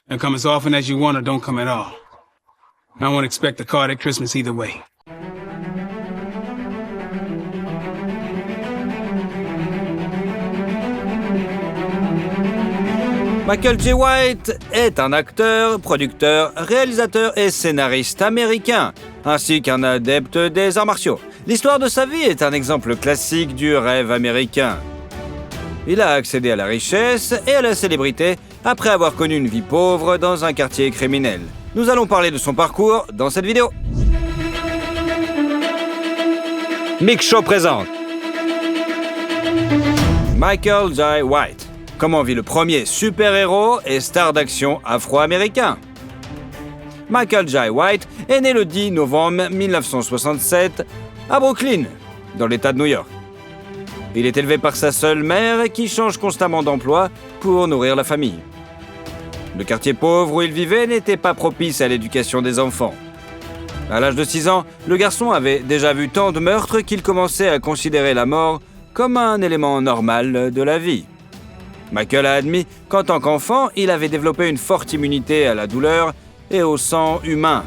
and come as often as you want or don't come at all. I won't expect a card at Christmas either way. Michael Jai White est un acteur, producteur, réalisateur et scénariste américain, ainsi qu'un adepte des arts martiaux. L'histoire de sa vie est un exemple classique du rêve américain. Il a accédé à la richesse et à la célébrité après avoir connu une vie pauvre dans un quartier criminel. Nous allons parler de son parcours dans cette vidéo. Mix Show présente Michael Jai White. Comment vit le premier super-héros et star d'action afro-américain? Michael Jai White est né le 10 novembre 1967 à Brooklyn, dans l'État de New York. Il est élevé par sa seule mère qui change constamment d'emploi pour nourrir la famille. Le quartier pauvre où il vivait n'était pas propice à l'éducation des enfants. À l'âge de 6 ans, le garçon avait déjà vu tant de meurtres qu'il commençait à considérer la mort comme un élément normal de la vie. Michael a admis qu'en tant qu'enfant, il avait développé une forte immunité à la douleur et au sang humain,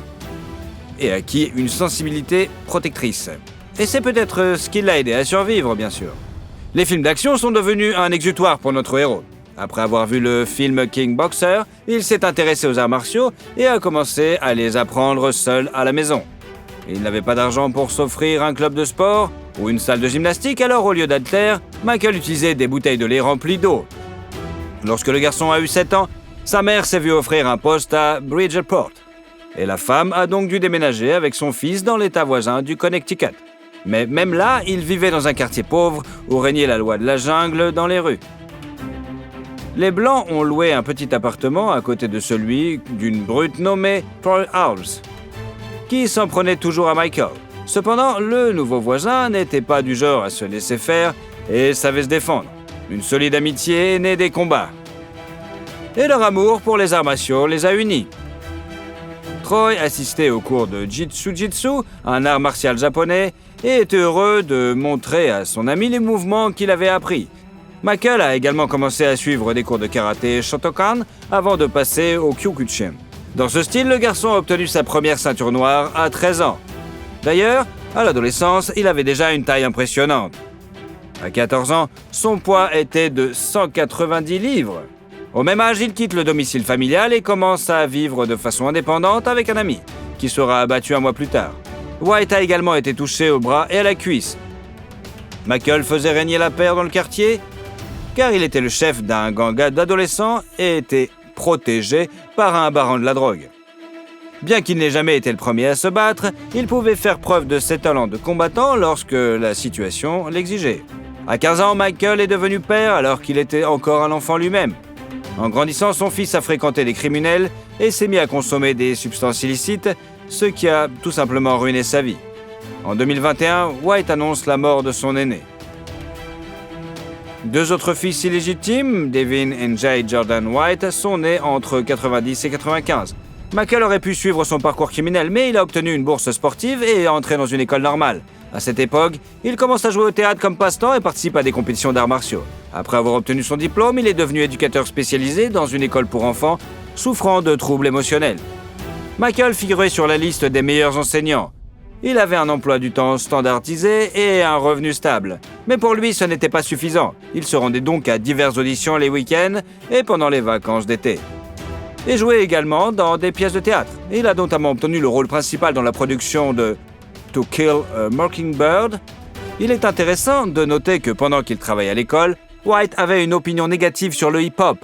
et acquis une sensibilité protectrice. Et c'est peut-être ce qui l'a aidé à survivre, bien sûr. Les films d'action sont devenus un exutoire pour notre héros. Après avoir vu le film King Boxer, il s'est intéressé aux arts martiaux et a commencé à les apprendre seul à la maison. Il n'avait pas d'argent pour s'offrir un club de sport ou une salle de gymnastique, alors au lieu d'haltères, Michael utilisait des bouteilles de lait remplies d'eau. Lorsque le garçon a eu 7 ans, sa mère s'est vue offrir un poste à Bridgeport. Et la femme a donc dû déménager avec son fils dans l'état voisin du Connecticut. Mais même là, il vivait dans un quartier pauvre où régnait la loi de la jungle dans les rues. Les Blancs ont loué un petit appartement à côté de celui d'une brute nommée Troy House, qui s'en prenait toujours à Michael. Cependant, le nouveau voisin n'était pas du genre à se laisser faire et savait se défendre. Une solide amitié est née des combats. Et leur amour pour les arts martiaux les a unis. Troy assistait au cours de Jitsu, un art martial japonais, et était heureux de montrer à son ami les mouvements qu'il avait appris. Michael a également commencé à suivre des cours de karaté Shotokan avant de passer au Kyokushin. Dans ce style, le garçon a obtenu sa première ceinture noire à 13 ans. D'ailleurs, à l'adolescence, il avait déjà une taille impressionnante. À 14 ans, son poids était de 190 livres. Au même âge, il quitte le domicile familial et commence à vivre de façon indépendante avec un ami, qui sera abattu un mois plus tard. White a également été touché au bras et à la cuisse. Michael faisait régner la peur dans le quartier, car il était le chef d'un gang d'adolescents et était protégé par un baron de la drogue. Bien qu'il n'ait jamais été le premier à se battre, il pouvait faire preuve de ses talents de combattant lorsque la situation l'exigeait. À 15 ans, Michael est devenu père alors qu'il était encore un enfant lui-même. En grandissant, son fils a fréquenté des criminels et s'est mis à consommer des substances illicites, ce qui a tout simplement ruiné sa vie. En 2021, White annonce la mort de son aîné. 2 autres fils illégitimes, Devin et Jay Jordan White, sont nés entre 90 et 95. Michael aurait pu suivre son parcours criminel, mais il a obtenu une bourse sportive et est entré dans une école normale. À cette époque, il commence à jouer au théâtre comme passe-temps et participe à des compétitions d'arts martiaux. Après avoir obtenu son diplôme, il est devenu éducateur spécialisé dans une école pour enfants souffrant de troubles émotionnels. Michael figurait sur la liste des meilleurs enseignants. Il avait un emploi du temps standardisé et un revenu stable. Mais pour lui, ce n'était pas suffisant. Il se rendait donc à diverses auditions les week-ends et pendant les vacances d'été. Et jouait également dans des pièces de théâtre. Il a notamment obtenu le rôle principal dans la production de To Kill a Mockingbird. Il est intéressant de noter que pendant qu'il travaillait à l'école, White avait une opinion négative sur le hip-hop,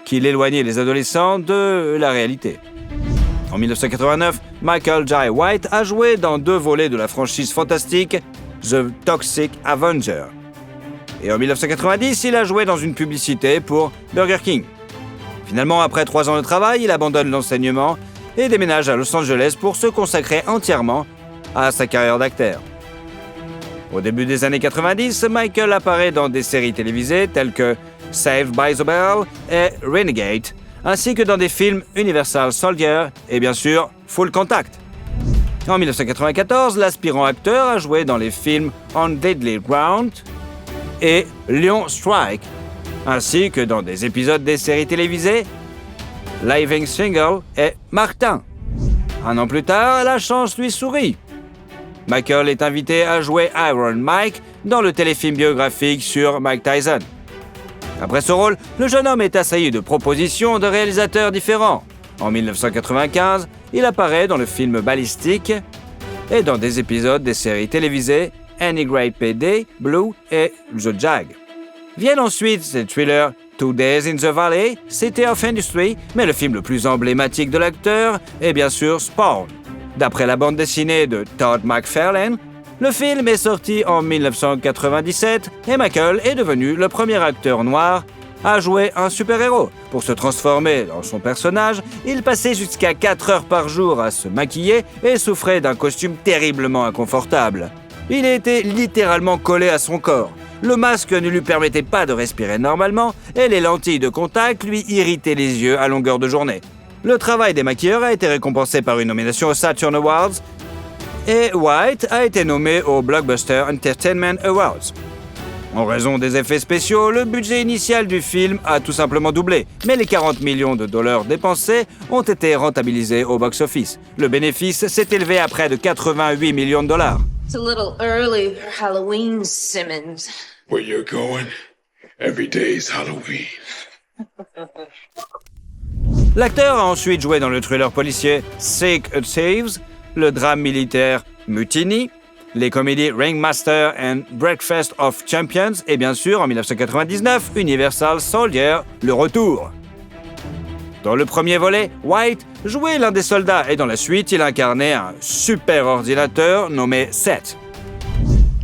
qui éloignait les adolescents de la réalité. En 1989, Michael Jai White a joué dans 2 volets de la franchise fantastique The Toxic Avenger. Et en 1990, il a joué dans une publicité pour Burger King. Finalement, après 3 ans de travail, il abandonne l'enseignement et déménage à Los Angeles pour se consacrer entièrement à sa carrière d'acteur. Au début des années 90, Michael apparaît dans des séries télévisées telles que Saved by the Bell et Renegade, ainsi que dans des films Universal Soldier et bien sûr Full Contact. En 1994, l'aspirant acteur a joué dans les films On Deadly Ground et Lion Strike, ainsi que dans des épisodes des séries télévisées Living Single est Martin. Un an plus tard, la chance lui sourit. Michael est invité à jouer Iron Mike dans le téléfilm biographique sur Mike Tyson. Après ce rôle, le jeune homme est assailli de propositions de réalisateurs différents. En 1995, il apparaît dans le film Ballistic et dans des épisodes des séries télévisées Any Great PD, Blue et The Jag. Viennent ensuite ces thrillers 2 Days in the Valley, City of Industry, mais le film le plus emblématique de l'acteur est bien sûr Spawn. D'après la bande dessinée de Todd McFarlane, le film est sorti en 1997 et Michael est devenu le premier acteur noir à jouer un super-héros. Pour se transformer dans son personnage, il passait jusqu'à 4 heures par jour à se maquiller et souffrait d'un costume terriblement inconfortable. Il était littéralement collé à son corps. Le masque ne lui permettait pas de respirer normalement et les lentilles de contact lui irritaient les yeux à longueur de journée. Le travail des maquilleurs a été récompensé par une nomination aux Saturn Awards et White a été nommé aux Blockbuster Entertainment Awards. En raison des effets spéciaux, le budget initial du film a tout simplement doublé, mais les 40 millions de dollars dépensés ont été rentabilisés au box-office. Le bénéfice s'est élevé à près de 88 millions de dollars. It's a little early for Halloween, Simmons. Where you're going, every day's Halloween. L'acteur a ensuite joué dans le thriller policier Sick and Thieves, le drame militaire Mutiny, les comédies Ringmaster and Breakfast of Champions et bien sûr, en 1999, Universal Soldier, Le Retour. Dans le premier volet, White jouait l'un des soldats et dans la suite, il incarnait un super ordinateur nommé Seth.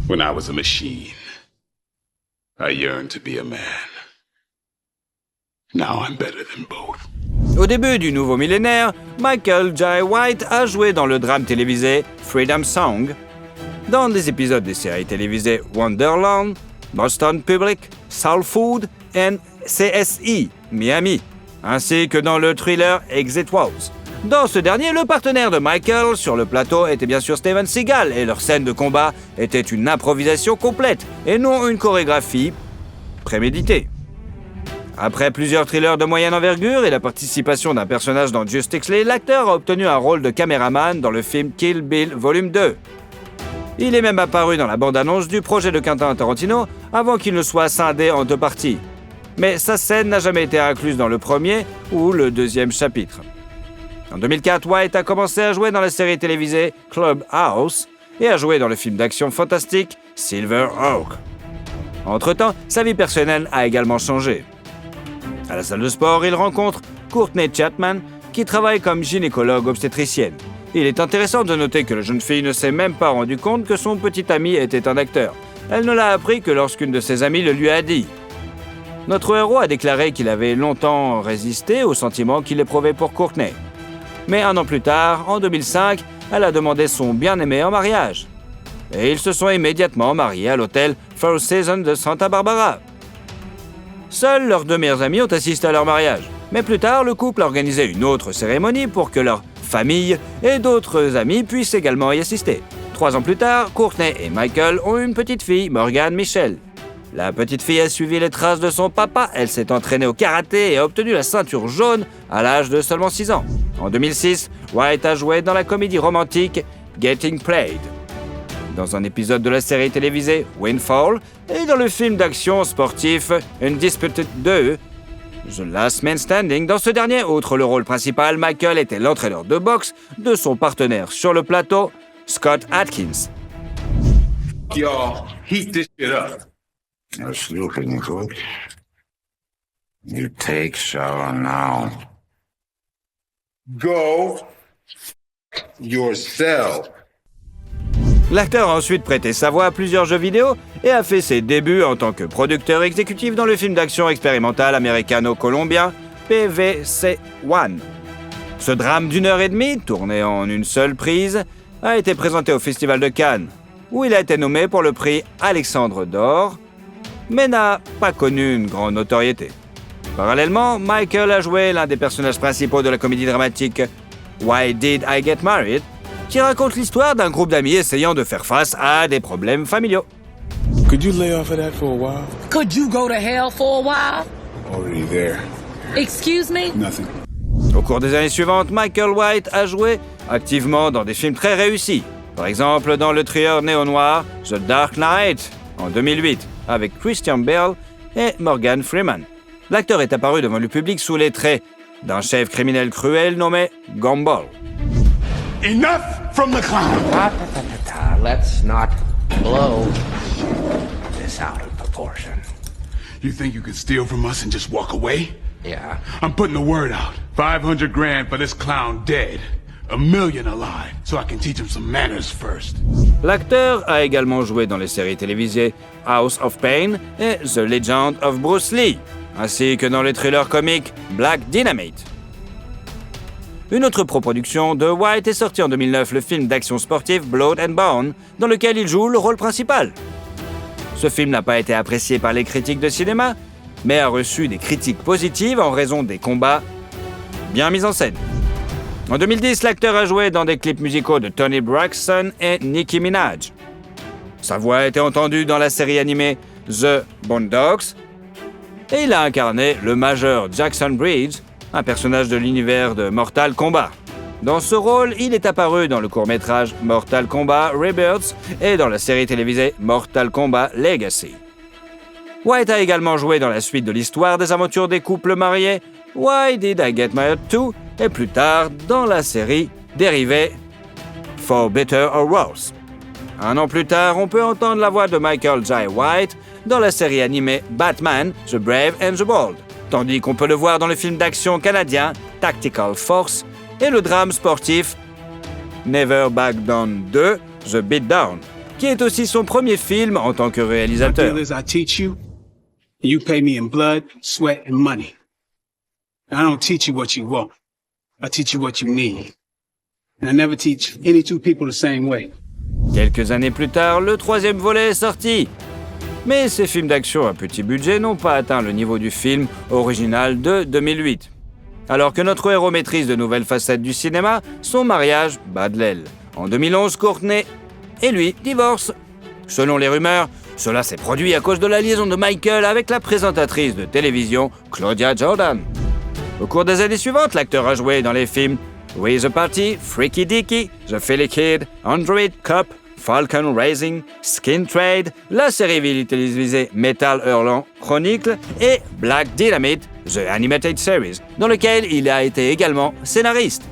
When I was a machine, I yearned to be a man. Now I'm better than both. Au début du nouveau millénaire, Michael Jai White a joué dans le drame télévisé Freedom Song, dans des épisodes des séries télévisées Wonderland, Boston Public, Soul Food et CSI Miami, ainsi que dans le thriller Exit Wows. Dans ce dernier, le partenaire de Michael sur le plateau était bien sûr Steven Seagal et leur scène de combat était une improvisation complète et non une chorégraphie préméditée. Après plusieurs thrillers de moyenne envergure et la participation d'un personnage dans Justice League, l'acteur a obtenu un rôle de caméraman dans le film Kill Bill Volume 2. Il est même apparu dans la bande-annonce du projet de Quentin Tarantino avant qu'il ne soit scindé en 2 parties. Mais sa scène n'a jamais été incluse dans le premier ou le deuxième chapitre. En 2004, White a commencé à jouer dans la série télévisée Clubhouse et a joué dans le film d'action fantastique Silver Hawk. Entre-temps, sa vie personnelle a également changé. À la salle de sport, il rencontre Courtney Chapman, qui travaille comme gynécologue obstétricienne. Il est intéressant de noter que la jeune fille ne s'est même pas rendu compte que son petit ami était un acteur. Elle ne l'a appris que lorsqu'une de ses amies le lui a dit. Notre héros a déclaré qu'il avait longtemps résisté au sentiment qu'il éprouvait pour Courtney. Mais 1 an plus tard, en 2005, elle a demandé son bien-aimé en mariage. Et ils se sont immédiatement mariés à l'hôtel Four Seasons de Santa Barbara. Seuls leurs 2 meilleurs amis ont assisté à leur mariage. Mais plus tard, le couple a organisé une autre cérémonie pour que leur famille et d'autres amis puissent également y assister. 3 ans plus tard, Courtney et Michael ont une petite fille, Morgan Michelle. La petite fille a suivi les traces de son papa, elle s'est entraînée au karaté et a obtenu la ceinture jaune à l'âge de seulement 6 ans. En 2006, White a joué dans la comédie romantique Getting Played, dans un épisode de la série télévisée Windfall et dans le film d'action sportif Undisputed 2, The Last Man Standing. Dans ce dernier, outre le rôle principal, Michael était l'entraîneur de boxe de son partenaire sur le plateau, Scott Atkins. Y'all, heat this shit up. No snooping, coach. You take shower now. Go yourself. L'acteur a ensuite prêté sa voix à plusieurs jeux vidéo et a fait ses débuts en tant que producteur exécutif dans le film d'action expérimental américano-colombien PVC-1. Ce drame d'1h30, tourné en une seule prise, a été présenté au Festival de Cannes, où il a été nommé pour le prix Alexandre d'Or, mais n'a pas connu une grande notoriété. Parallèlement, Michael a joué l'un des personnages principaux de la comédie dramatique Why Did I Get Married?, qui raconte l'histoire d'un groupe d'amis essayant de faire face à des problèmes familiaux. Could you lay off of that for a while? Could you go to hell for a while? Already there. Excuse me? Nothing. Au cours des années suivantes, Michael White a joué activement dans des films très réussis. Par exemple, dans le thriller néo-noir The Dark Knight en 2008, avec Christian Bale et Morgan Freeman. L'acteur est apparu devant le public sous les traits d'un chef criminel cruel nommé Gumball. Enough from the clown! Let's not blow this out of proportion. You think you could steal from us and just walk away? Yeah. I'm putting the word out. 500 grand for this clown dead. $1 million alive, so I can teach him some manners first. L'acteur a également joué dans les séries télévisées House of Pain et The Legend of Bruce Lee, ainsi que dans les thrillers comiques Black Dynamite. Une autre coproduction de White est sortie en 2009, le film d'action sportif Blood and Bone, dans lequel il joue le rôle principal. Ce film n'a pas été apprécié par les critiques de cinéma, mais a reçu des critiques positives en raison des combats bien mis en scène. En 2010, l'acteur a joué dans des clips musicaux de Toni Braxton et Nicki Minaj. Sa voix a été entendue dans la série animée The Boondocks, et il a incarné le major Jackson Bridge, un personnage de l'univers de Mortal Kombat. Dans ce rôle, il est apparu dans le court-métrage Mortal Kombat Rebirth et dans la série télévisée Mortal Kombat Legacy. White a également joué dans la suite de l'histoire des aventures des couples mariés Why Did I Get Married To? Et plus tard dans la série dérivée For Better or Worse. Un an plus tard, on peut entendre la voix de Michael Jai White dans la série animée Batman, The Brave and the Bold, tandis qu'on peut le voir dans le film d'action canadien Tactical Force et le drame sportif Never Back Down 2, The Beatdown, qui est aussi son premier film en tant que My réalisateur. deal is I teach you, and you pay me in blood, sweat, and money. I don't teach you what you want. I teach you what you need. And I never teach any two people the same way. Quelques années plus tard, le troisième volet est sorti. Mais ces films d'action à petit budget n'ont pas atteint le niveau du film original de 2008. Alors que notre héros maîtrise de nouvelles facettes du cinéma, son mariage bat de l'aile. En 2011, Courtney et lui divorcent. Selon les rumeurs, cela s'est produit à cause de la liaison de Michael avec la présentatrice de télévision Claudia Jordan. Au cours des années suivantes, l'acteur a joué dans les films With the Party, Freaky Dicky, The Philly Kid, Android Cup, Falcon Racing, Skin Trade, la série télévisée Metal Hurlant Chronicle et Black Dynamite, The Animated Series, dans lequel il a été également scénariste.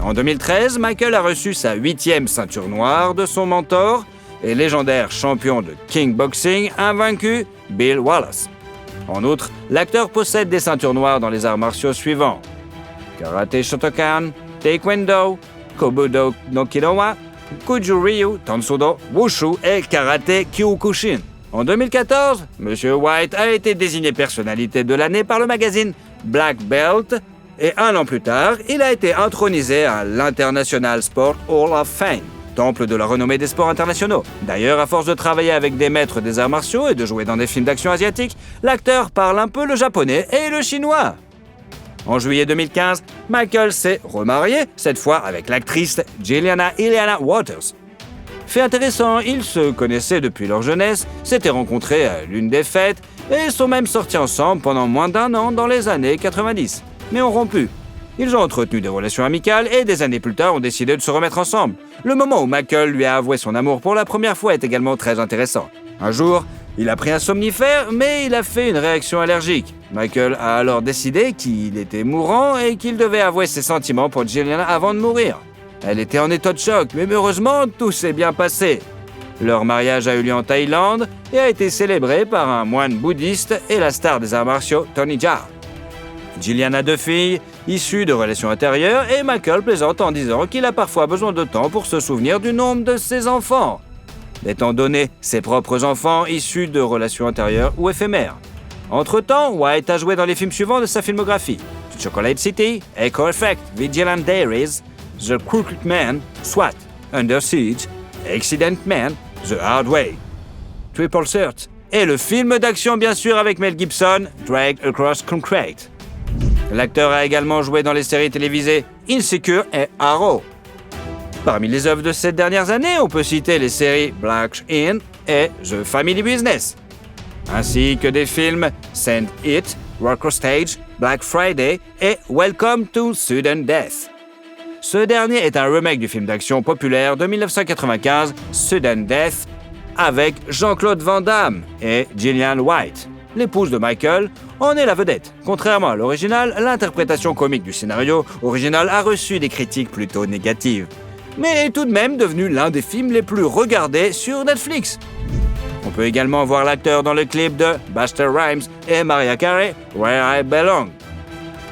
En 2013, Michael a reçu sa 8e ceinture noire de son mentor et légendaire champion de kickboxing invaincu Bill Wallace. En outre, l'acteur possède des ceintures noires dans les arts martiaux suivants: Karate Shotokan, Taekwondo, Kobudo no Kinowa, Kujuryu, Tansudo, Wushu et Karate Kyokushin. En 2014, M. White a été désigné personnalité de l'année par le magazine Black Belt et un an plus tard, il a été intronisé à l'International Sport Hall of Fame, temple de la renommée des sports internationaux. D'ailleurs, à force de travailler avec des maîtres des arts martiaux et de jouer dans des films d'action asiatiques, l'acteur parle un peu le japonais et le chinois. En juillet 2015, Michael s'est remarié, cette fois avec l'actrice Juliana Ileana Waters. Fait intéressant, ils se connaissaient depuis leur jeunesse, s'étaient rencontrés à l'une des fêtes et sont même sortis ensemble pendant moins d'1 an dans les années 90, mais ont rompu. Ils ont entretenu des relations amicales et des années plus tard ont décidé de se remettre ensemble. Le moment où Michael lui a avoué son amour pour la première fois est également très intéressant. Un jour, il a pris un somnifère, mais il a fait une réaction allergique. Michael a alors décidé qu'il était mourant et qu'il devait avouer ses sentiments pour Juliana avant de mourir. Elle était en état de choc, mais heureusement, tout s'est bien passé. Leur mariage a eu lieu en Thaïlande et a été célébré par un moine bouddhiste et la star des arts martiaux Tony Jaa. Juliana a 2 filles, issues de relations intérieures, et Michael plaisante en disant qu'il a parfois besoin de temps pour se souvenir du nombre de ses enfants, étant donné ses propres enfants issus de relations intérieures ou éphémères. Entre-temps, White a joué dans les films suivants de sa filmographie: Chocolate City, Echo Effect, Vigilant Diaries, The Crooked Man, SWAT, Under Siege, Accident Man, The Hard Way, Triple Threat, et le film d'action bien sûr avec Mel Gibson, Drag Across Concrete. L'acteur a également joué dans les séries télévisées Insecure et Arrow. Parmi les œuvres de ces dernières années, on peut citer les séries Black In et The Family Business, ainsi que des films Send It Rocker Stage, Black Friday et Welcome to Sudden Death. Ce dernier est un remake du film d'action populaire de 1995, Sudden Death, avec Jean-Claude Van Damme et Gillian White. L'épouse de Michael en est la vedette. Contrairement à l'original, l'interprétation comique du scénario original a reçu des critiques plutôt négatives, mais est tout de même devenu l'un des films les plus regardés sur Netflix. On peut également voir l'acteur dans le clip de Busta Rhymes et Mariah Carey, Where I Belong.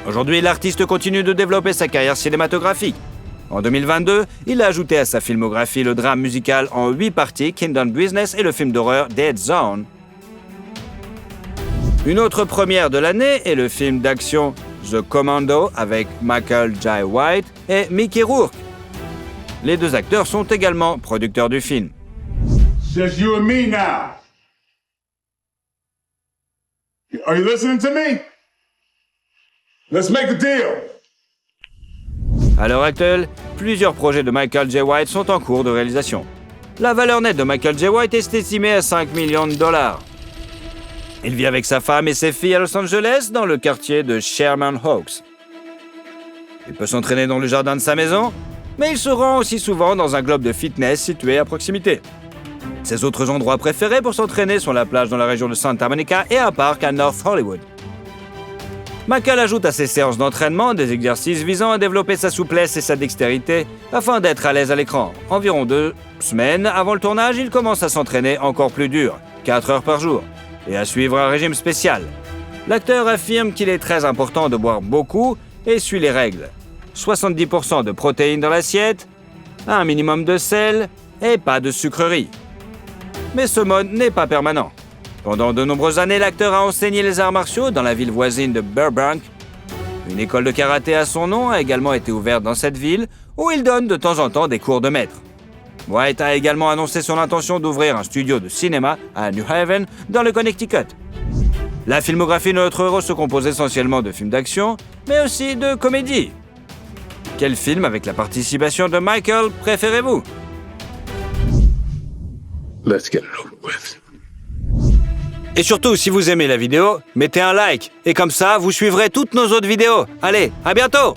Aujourd'hui, l'artiste continue de développer sa carrière cinématographique. En 2022, il a ajouté à sa filmographie le drame musical en 8 parties Kingdom Business et le film d'horreur Dead Zone. Une autre première de l'année est le film d'action The Commando avec Michael Jai White et Mickey Rourke. Les deux acteurs sont également producteurs du film. Just you and me now. Are you listening to me? Let's make a deal. À l'heure actuelle, plusieurs projets de Michael Jai White sont en cours de réalisation. La valeur nette de Michael Jai White est estimée à $5 millions. Il vit avec sa femme et ses filles à Los Angeles, dans le quartier de Sherman Oaks. Il peut s'entraîner dans le jardin de sa maison, mais il se rend aussi souvent dans un club de fitness situé à proximité. Ses autres endroits préférés pour s'entraîner sont la plage dans la région de Santa Monica et un parc à North Hollywood. Michael ajoute à ses séances d'entraînement des exercices visant à développer sa souplesse et sa dextérité afin d'être à l'aise à l'écran. Environ 2 semaines avant le tournage, il commence à s'entraîner encore plus dur, 4 heures par jour, et à suivre un régime spécial. L'acteur affirme qu'il est très important de boire beaucoup et suit les règles. 70% de protéines dans l'assiette, un minimum de sel et pas de sucreries. Mais ce mode n'est pas permanent. Pendant de nombreuses années, l'acteur a enseigné les arts martiaux dans la ville voisine de Burbank. Une école de karaté à son nom a également été ouverte dans cette ville, où il donne de temps en temps des cours de maître. White a également annoncé son intention d'ouvrir un studio de cinéma à New Haven, dans le Connecticut. La filmographie de notre héros se compose essentiellement de films d'action, mais aussi de comédie. Quel film avec la participation de Michael préférez-vous? Let's get it over with. Et surtout, si vous aimez la vidéo, mettez un like. Et comme ça, vous suivrez toutes nos autres vidéos. Allez, à bientôt!